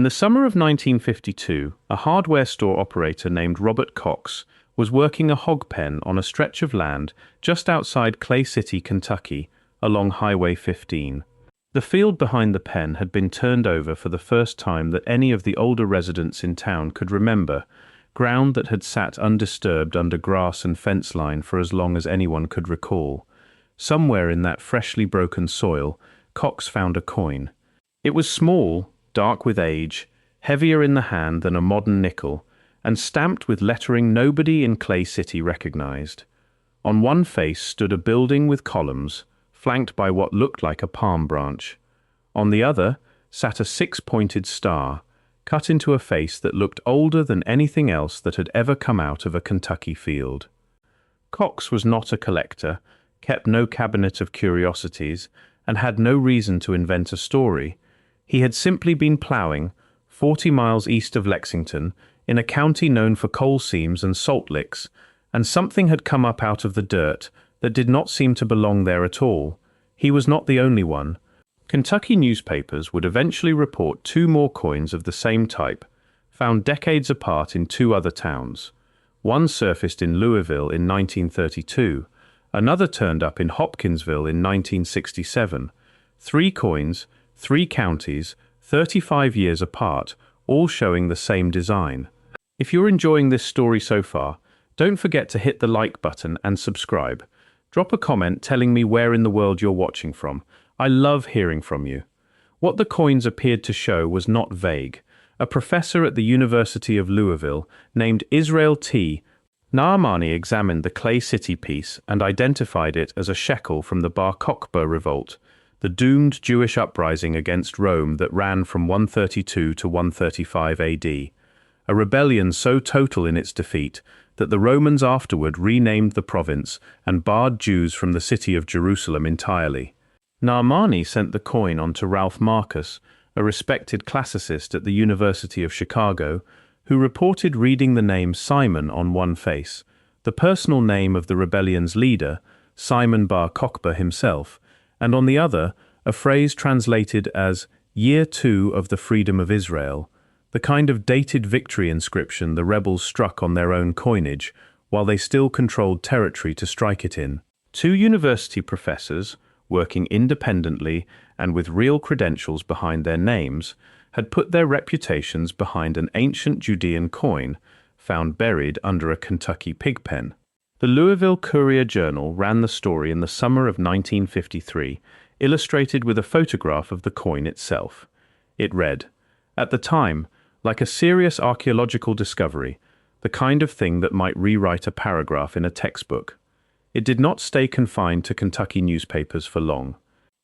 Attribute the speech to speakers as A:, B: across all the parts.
A: the summer of 1952, a hardware store operator named Robert Cox was working a hog pen on a stretch of land just outside Clay City, Kentucky, along Highway 15. The field behind the pen had been turned over for the first time that any of the older residents in town could remember, ground that had sat undisturbed under grass and fence line for as long as anyone could recall. Somewhere in that freshly broken soil, Cox found a coin. It was small, dark with age, heavier in the hand than a modern nickel, and stamped with lettering nobody in Clay City recognized. On one face stood a building with columns, flanked by what looked like a palm branch. On the other sat a six-pointed star, cut into a face that looked older than anything else that had ever come out of a Kentucky field. Cox was not a collector, kept no cabinet of curiosities, and had no reason to invent a story. He had simply been plowing 40 miles east of Lexington, in a county known for coal seams and salt licks, and something had come up out of the dirt that did not seem to belong there at all. He was not the only one. Kentucky newspapers would eventually report two more coins of the same type, found decades apart in two other towns. One surfaced in Louisville in 1932, another turned up in Hopkinsville in 1967. Three coins, three counties, 35 years apart, all showing the same design. If you're enjoying this story so far, don't forget to hit the like button and subscribe. Drop a comment telling me where in the world you're watching from. I love hearing from you. What the coins appeared to show was not vague. A professor at the University of Louisville, named Israel T. Naamani, examined the Clay City piece and identified it as a shekel from the Bar Kokhba revolt, the doomed Jewish uprising against Rome that ran from 132 to 135 AD. A rebellion so total in its defeat that the Romans afterward renamed the province and barred Jews from the city of Jerusalem entirely. Naamani sent the coin on to Ralph Marcus, a respected classicist at the University of Chicago, who reported reading the name Simon on one face, the personal name of the rebellion's leader, Simon Bar Kokhba himself, and on the other, a phrase translated as Year 2 of the Freedom of Israel, the kind of dated victory inscription the rebels struck on their own coinage, while they still controlled territory to strike it in. Two university professors, working independently and with real credentials behind their names, had put their reputations behind an ancient Judean coin found buried under a Kentucky pigpen. The Louisville Courier-Journal ran the story in the summer of 1953, illustrated with a photograph of the coin itself. It read, "At the time, like a serious archaeological discovery, the kind of thing that might rewrite a paragraph in a textbook." It did not stay confined to Kentucky newspapers for long.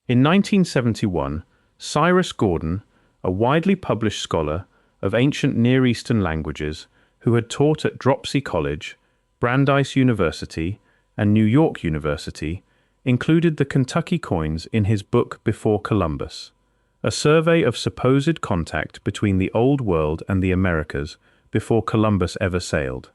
A: In 1971, Cyrus Gordon, a widely published scholar of ancient Near Eastern languages who had taught at Dropsy College, Brandeis University, and New York University, included the Kentucky coins in his book Before Columbus, a survey of supposed contact between the Old World and the Americas before Columbus ever sailed.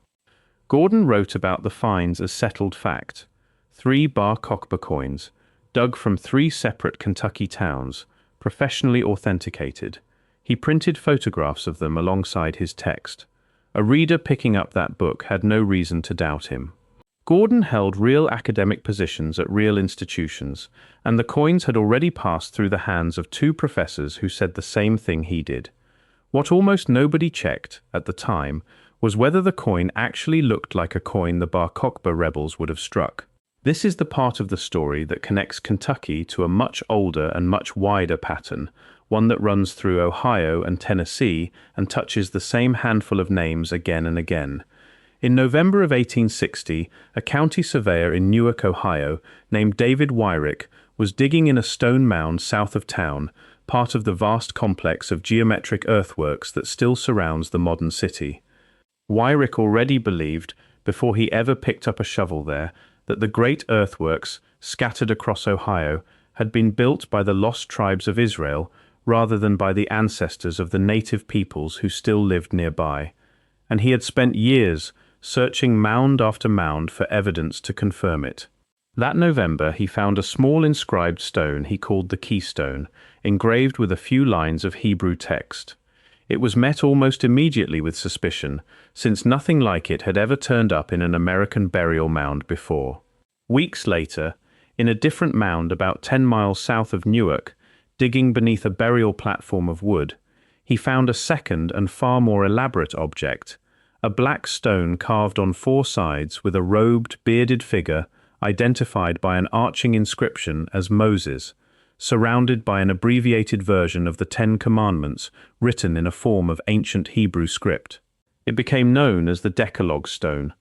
A: Gordon wrote about the finds as settled fact: 3 Bar Kokhba coins, dug from 3 separate Kentucky towns, professionally authenticated. He printed photographs of them alongside his text. A reader picking up that book had no reason to doubt him. Gordon held real academic positions at real institutions, and the coins had already passed through the hands of 2 professors who said the same thing he did. What almost nobody checked, at the time, was whether the coin actually looked like a coin the Bar Kokhba rebels would have struck. This is the part of the story that connects Kentucky to a much older and much wider pattern, one that runs through Ohio and Tennessee and touches the same handful of names again and again. In November of 1860, a county surveyor in Newark, Ohio, named David Wyrick, was digging in a stone mound south of town, part of the vast complex of geometric earthworks that still surrounds the modern city. Wyrick already believed, before he ever picked up a shovel there, that the great earthworks, scattered across Ohio, had been built by the lost tribes of Israel rather than by the ancestors of the native peoples who still lived nearby. And he had spent years searching mound after mound for evidence to confirm it. That November he found a small inscribed stone he called the Keystone, engraved with a few lines of Hebrew text. It was met almost immediately with suspicion, since nothing like it had ever turned up in an American burial mound before. Weeks later, in a different mound about 10 miles south of Newark, digging beneath a burial platform of wood, he found a second and far more elaborate object, a black stone carved on 4 sides with a robed, bearded figure identified by an arching inscription as Moses, surrounded by an abbreviated version of the 10 Commandments written in a form of ancient Hebrew script. It became known as the Decalogue stone.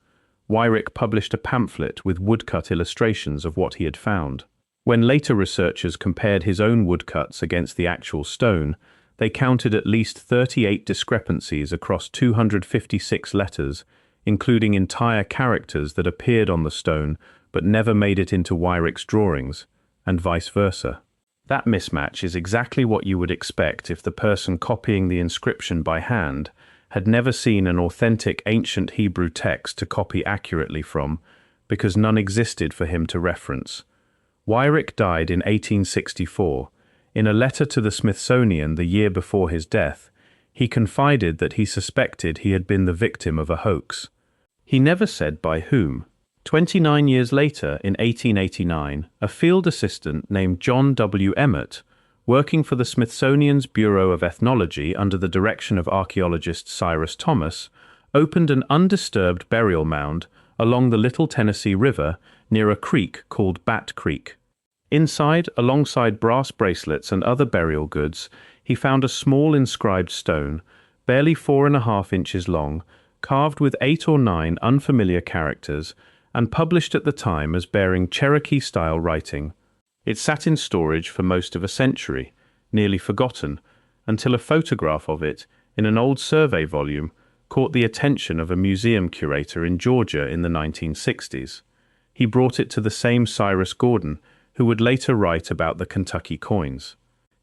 A: Wyrick published a pamphlet with woodcut illustrations of what he had found. When later researchers compared his own woodcuts against the actual stone, they counted at least 38 discrepancies across 256 letters, including entire characters that appeared on the stone but never made it into Wyrick's drawings, and vice versa. That mismatch is exactly what you would expect if the person copying the inscription by hand had never seen an authentic ancient Hebrew text to copy accurately from, because none existed for him to reference. Wyrick died in 1864. In a letter to the Smithsonian the year before his death, he confided that he suspected he had been the victim of a hoax. He never said by whom. 29 years later, in 1889, a field assistant named John W. Emmett, working for the Smithsonian's Bureau of Ethnology under the direction of archaeologist Cyrus Thomas, opened an undisturbed burial mound along the Little Tennessee River near a creek called Bat Creek. Inside, alongside brass bracelets and other burial goods, he found a small inscribed stone, barely 4.5 inches long, carved with 8 or 9 unfamiliar characters, and published at the time as bearing Cherokee-style writing. It sat in storage for most of a century, nearly forgotten, until a photograph of it, in an old survey volume, caught the attention of a museum curator in Georgia in the 1960s. He brought it to the same Cyrus Gordon, who would later write about the Kentucky coins.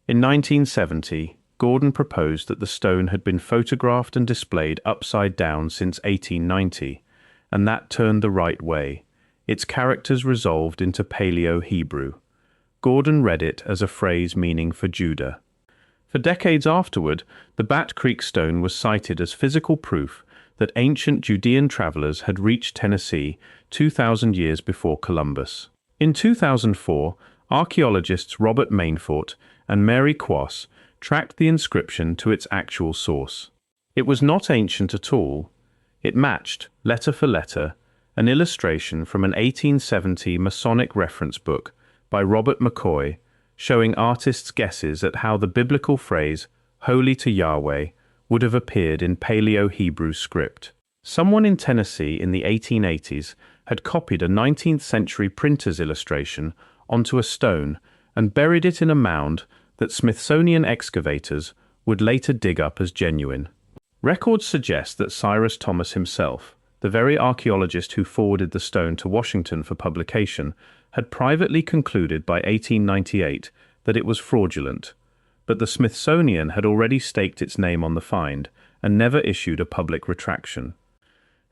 A: In 1970, Gordon proposed that the stone had been photographed and displayed upside down since 1890, and that turned the right way. Its characters resolved into Paleo-Hebrew. Gordon read it as a phrase meaning for Judah. For decades afterward, the Bat Creek stone was cited as physical proof that ancient Judean travelers had reached Tennessee 2,000 years before Columbus. In 2004, archaeologists Robert Mainfort and Mary Quass tracked the inscription to its actual source. It was not ancient at all. It matched, letter for letter, an illustration from an 1870 Masonic reference book by Robert McCoy, showing artists' guesses at how the biblical phrase, "Holy to Yahweh," would have appeared in Paleo-Hebrew script. Someone in Tennessee in the 1880s had copied a 19th century printer's illustration onto a stone and buried it in a mound that Smithsonian excavators would later dig up as genuine. Records suggest that Cyrus Thomas himself, the very archaeologist who forwarded the stone to Washington for publication, had privately concluded by 1898 that it was fraudulent, but the Smithsonian had already staked its name on the find and never issued a public retraction.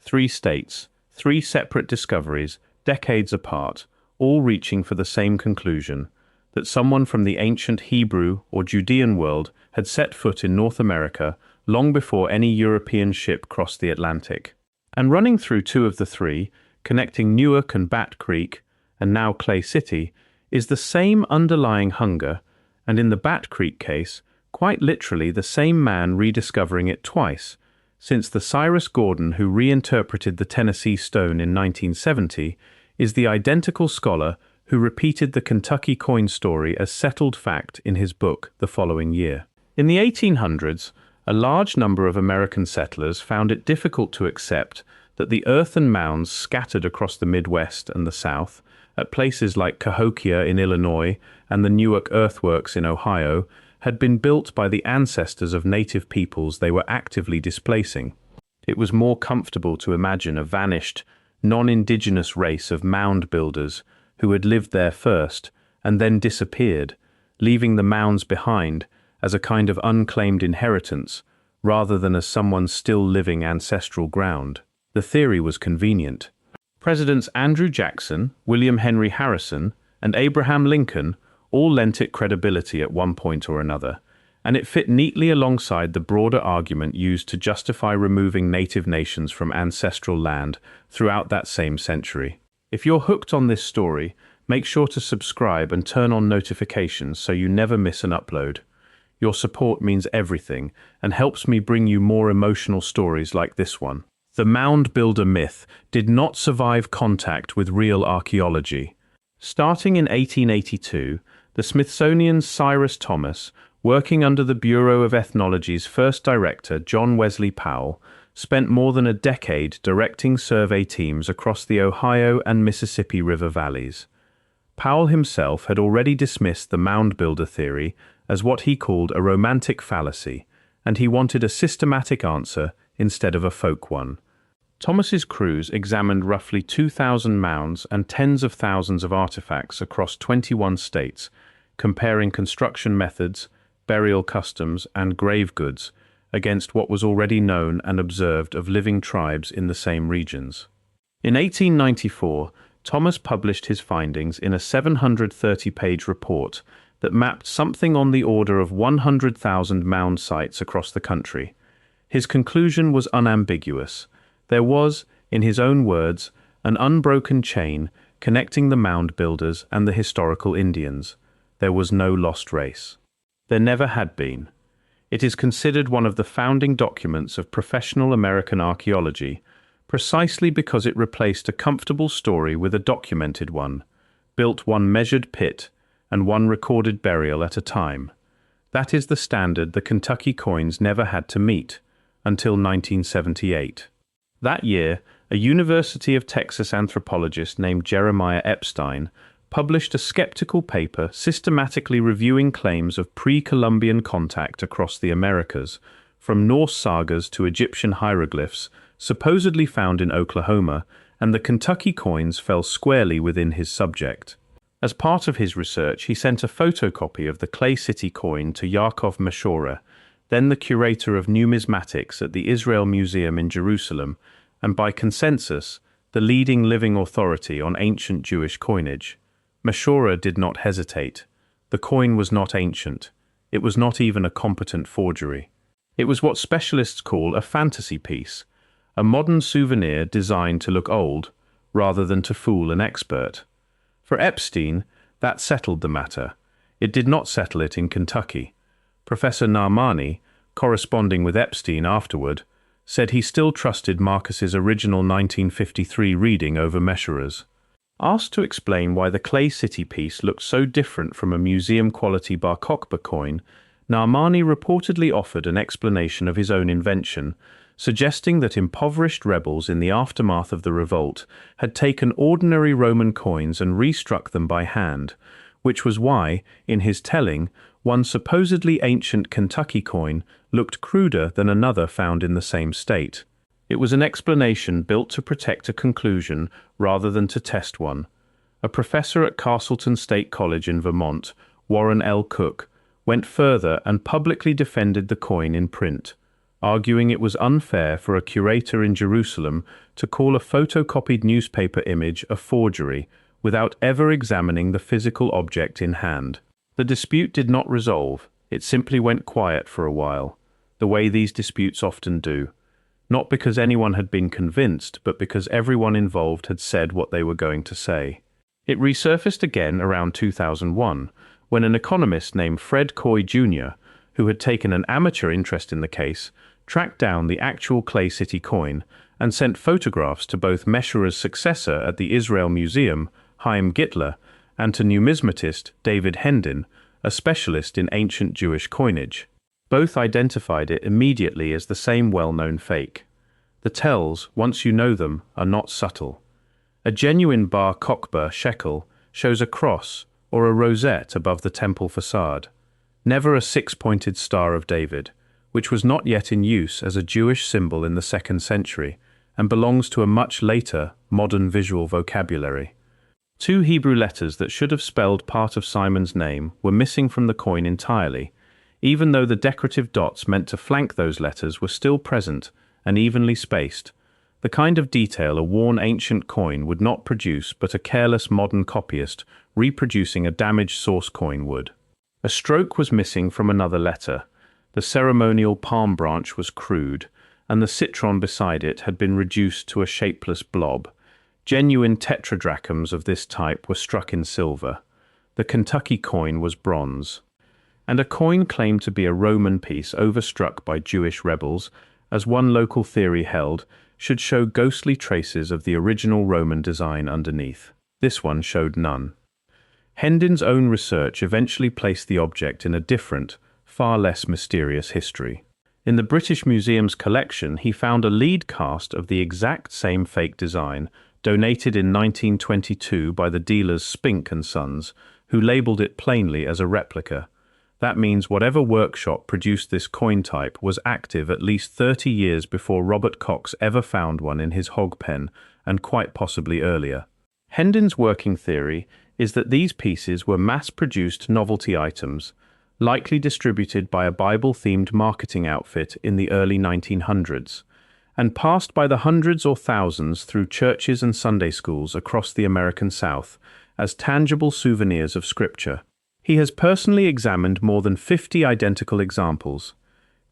A: 3 states, 3 separate discoveries, decades apart, all reaching for the same conclusion, that someone from the ancient Hebrew or Judean world had set foot in North America long before any European ship crossed the Atlantic. And running through 2 of the 3, connecting Newark and Bat Creek, and now Clay City, is the same underlying hunger, and in the Bat Creek case, quite literally the same man rediscovering it twice, since the Cyrus Gordon who reinterpreted the Tennessee stone in 1970 is the identical scholar who repeated the Kentucky coin story as settled fact in his book the following year. In the 1800s, a large number of American settlers found it difficult to accept that the earthen mounds scattered across the Midwest and the South, at places like Cahokia in Illinois and the Newark earthworks in Ohio, had been built by the ancestors of native peoples they were actively displacing. It was more comfortable to imagine a vanished, non-indigenous race of mound builders who had lived there first and then disappeared, leaving the mounds behind as a kind of unclaimed inheritance, rather than as someone's still living ancestral ground. The theory was convenient. Presidents Andrew Jackson, William Henry Harrison, and Abraham Lincoln all lent it credibility at one point or another, and it fit neatly alongside the broader argument used to justify removing native nations from ancestral land throughout that same century. If you're hooked on this story, make sure to subscribe and turn on notifications so you never miss an upload. Your support means everything and helps me bring you more emotional stories like this one. The mound builder myth did not survive contact with real archaeology. Starting in 1882, the Smithsonian's Cyrus Thomas, working under the Bureau of Ethnology's first director, John Wesley Powell, spent more than a decade directing survey teams across the Ohio and Mississippi River valleys. Powell himself had already dismissed the mound builder theory as what he called a romantic fallacy, and he wanted a systematic answer instead of a folk one. Thomas's crews examined roughly 2,000 mounds and tens of thousands of artifacts across 21 states, comparing construction methods, burial customs, and grave goods against what was already known and observed of living tribes in the same regions. In 1894, Thomas published his findings in a 730-page report that mapped something on the order of 100,000 mound sites across the country. His conclusion was unambiguous. There was, in his own words, an unbroken chain connecting the mound builders and the historical Indians. There was no lost race. There never had been. It is considered one of the founding documents of professional American archaeology, precisely because it replaced a comfortable story with a documented one, built one measured pit and one recorded burial at a time. That is the standard the Kentucky coins never had to meet, until 1978. That year, a University of Texas anthropologist named Jeremiah Epstein published a skeptical paper systematically reviewing claims of pre-Columbian contact across the Americas, from Norse sagas to Egyptian hieroglyphs, supposedly found in Oklahoma, and the Kentucky coins fell squarely within his subject. As part of his research, he sent a photocopy of the Clay City coin to Yaakov Meshora, then the curator of numismatics at the Israel Museum in Jerusalem, and by consensus, the leading living authority on ancient Jewish coinage. Meshora did not hesitate. The coin was not ancient. It was not even a competent forgery. It was what specialists call a fantasy piece, a modern souvenir designed to look old, rather than to fool an expert. For Epstein, that settled the matter. It did not settle it in Kentucky. Professor Naamani, corresponding with Epstein afterward, said he still trusted Marcus's original 1953 reading over Meshora's. Asked to explain why the Clay City piece looked so different from a museum-quality Bar Kokhba coin, Naamani reportedly offered an explanation of his own invention, suggesting that impoverished rebels in the aftermath of the revolt had taken ordinary Roman coins and restruck them by hand, which was why, in his telling, one supposedly ancient Kentucky coin looked cruder than another found in the same state. It was an explanation built to protect a conclusion rather than to test one. A professor at Castleton State College in Vermont, Warren L. Cook, went further and publicly defended the coin in print, arguing it was unfair for a curator in Jerusalem to call a photocopied newspaper image a forgery without ever examining the physical object in hand. The dispute did not resolve. It simply went quiet for a while, the way these disputes often do. Not because anyone had been convinced, but because everyone involved had said what they were going to say. It resurfaced again around 2001, when an economist named Fred Coy Jr., who had taken an amateur interest in the case, tracked down the actual Clay City coin and sent photographs to both Meshora's successor at the Israel Museum, Chaim Gittler, and to numismatist David Hendon, a specialist in ancient Jewish coinage. Both identified it immediately as the same well-known fake. The tells, once you know them, are not subtle. A genuine Bar Kokhba shekel shows a cross or a rosette above the temple facade, never a six-pointed Star of David, which was not yet in use as a Jewish symbol in the 2nd century and belongs to a much later, modern visual vocabulary. 2 Hebrew letters that should have spelled part of Simon's name were missing from the coin entirely, even though the decorative dots meant to flank those letters were still present and evenly spaced, the kind of detail a worn ancient coin would not produce but a careless modern copyist reproducing a damaged source coin would. A stroke was missing from another letter, The ceremonial palm branch was crude, and the citron beside it had been reduced to a shapeless blob. Genuine tetradrachms of this type were struck in silver. The Kentucky coin was bronze. And a coin claimed to be a Roman piece overstruck by Jewish rebels, as one local theory held, should show ghostly traces of the original Roman design underneath. This one showed none. Hendon's own research eventually placed the object in a different, far less mysterious history. In the British Museum's collection, he found a lead cast of the exact same fake design, donated in 1922 by the dealers Spink and Sons, who labelled it plainly as a replica. That means whatever workshop produced this coin type was active at least 30 years before Robert Cox ever found one in his hog pen, and quite possibly earlier. Hendon's working theory is that these pieces were mass-produced novelty items, likely distributed by a Bible-themed marketing outfit in the early 1900s, and passed by the hundreds or thousands through churches and Sunday schools across the American South as tangible souvenirs of Scripture. He has personally examined more than 50 identical examples.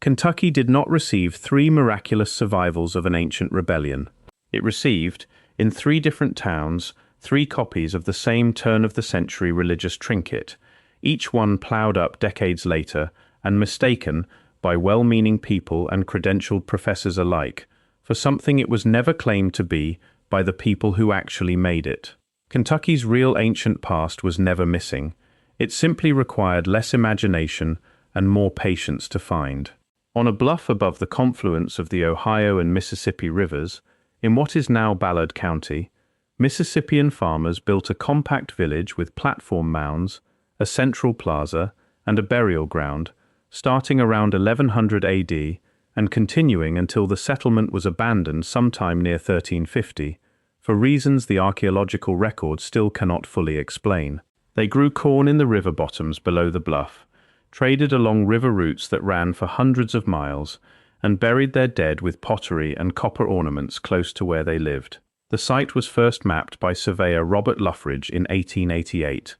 A: Kentucky did not receive 3 miraculous survivals of an ancient rebellion. It received, in 3 different towns, 3 copies of the same turn-of-the-century religious trinket, each one plowed up decades later and mistaken, by well-meaning people and credentialed professors alike, for something it was never claimed to be by the people who actually made it. Kentucky's real ancient past was never missing. It simply required less imagination and more patience to find. On a bluff above the confluence of the Ohio and Mississippi rivers, in what is now Ballard County, Mississippian farmers built a compact village with platform mounds, a central plaza, and a burial ground, starting around 1100 AD and continuing until the settlement was abandoned sometime near 1350, for reasons the archaeological record still cannot fully explain. They grew corn in the river bottoms below the bluff, traded along river routes that ran for hundreds of miles, and buried their dead with pottery and copper ornaments close to where they lived. The site was first mapped by surveyor Robert Luffridge in 1888.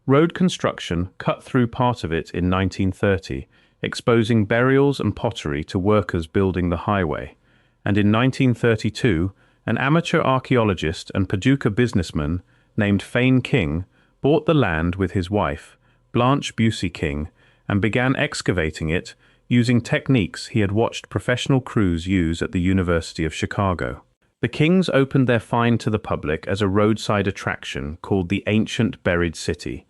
A: Road construction cut through part of it in 1930, exposing burials and pottery to workers building the highway, and in 1932, an amateur archaeologist and Paducah businessman named Fane King bought the land with his wife, Blanche Busey King, and began excavating it using techniques he had watched professional crews use at the University of Chicago. The Kings opened their find to the public as a roadside attraction called the Ancient Buried City,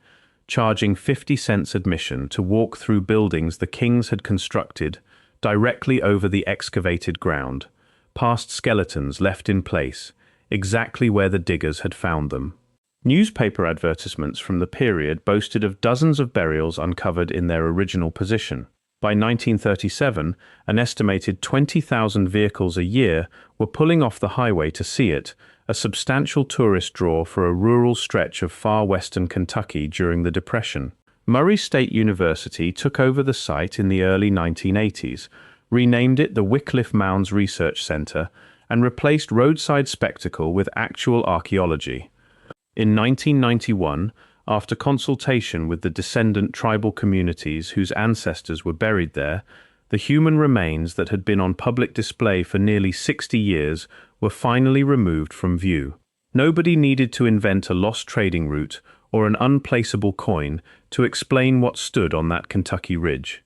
A: charging 50 cents admission to walk through buildings the Kings had constructed directly over the excavated ground, past skeletons left in place, exactly where the diggers had found them. Newspaper advertisements from the period boasted of dozens of burials uncovered in their original position. By 1937, an estimated 20,000 vehicles a year were pulling off the highway to see it, a substantial tourist draw for a rural stretch of far western Kentucky during the Depression. Murray State University took over the site in the early 1980s, renamed it the Wickliffe Mounds Research Center, and replaced roadside spectacle with actual archaeology. In 1991, after consultation with the descendant tribal communities whose ancestors were buried there, the human remains that had been on public display for nearly 60 years were finally removed from view. Nobody needed to invent a lost trading route or an unplaceable coin to explain what stood on that Kentucky ridge.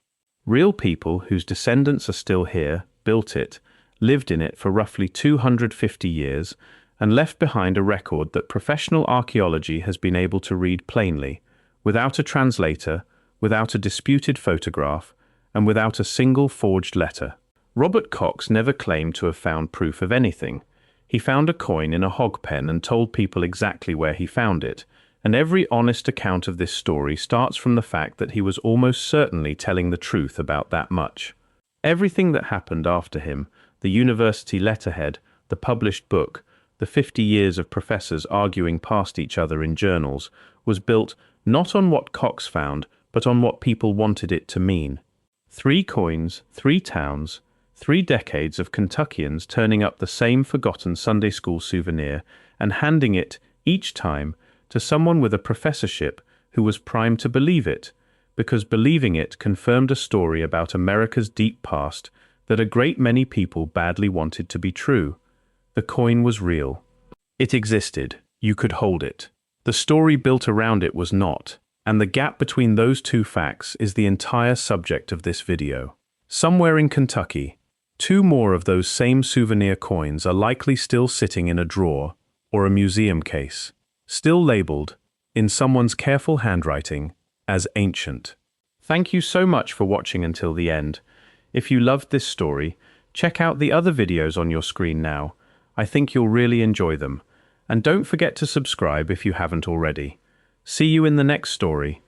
A: Real people whose descendants are still here built it, lived in it for roughly 250 years, and left behind a record that professional archaeology has been able to read plainly, without a translator, without a disputed photograph, and without a single forged letter. Robert Cox never claimed to have found proof of anything. He found a coin in a hog pen and told people exactly where he found it, and every honest account of this story starts from the fact that he was almost certainly telling the truth about that much. Everything that happened after him, the university letterhead, the published book, the 50 years of professors arguing past each other in journals, was built not on what Cox found, but on what people wanted it to mean. 3 coins, 3 towns, 3 decades of Kentuckians turning up the same forgotten Sunday school souvenir and handing it, each time, to someone with a professorship who was primed to believe it, because believing it confirmed a story about America's deep past that a great many people badly wanted to be true. The coin was real. It existed. You could hold it. The story built around it was not, and the gap between those two facts is the entire subject of this video. Somewhere in Kentucky, two more of those same souvenir coins are likely still sitting in a drawer or a museum case, still labeled, in someone's careful handwriting, as ancient. Thank you so much for watching until the end. If you loved this story, check out the other videos on your screen now. I think you'll really enjoy them. And don't forget to subscribe if you haven't already. See you in the next story.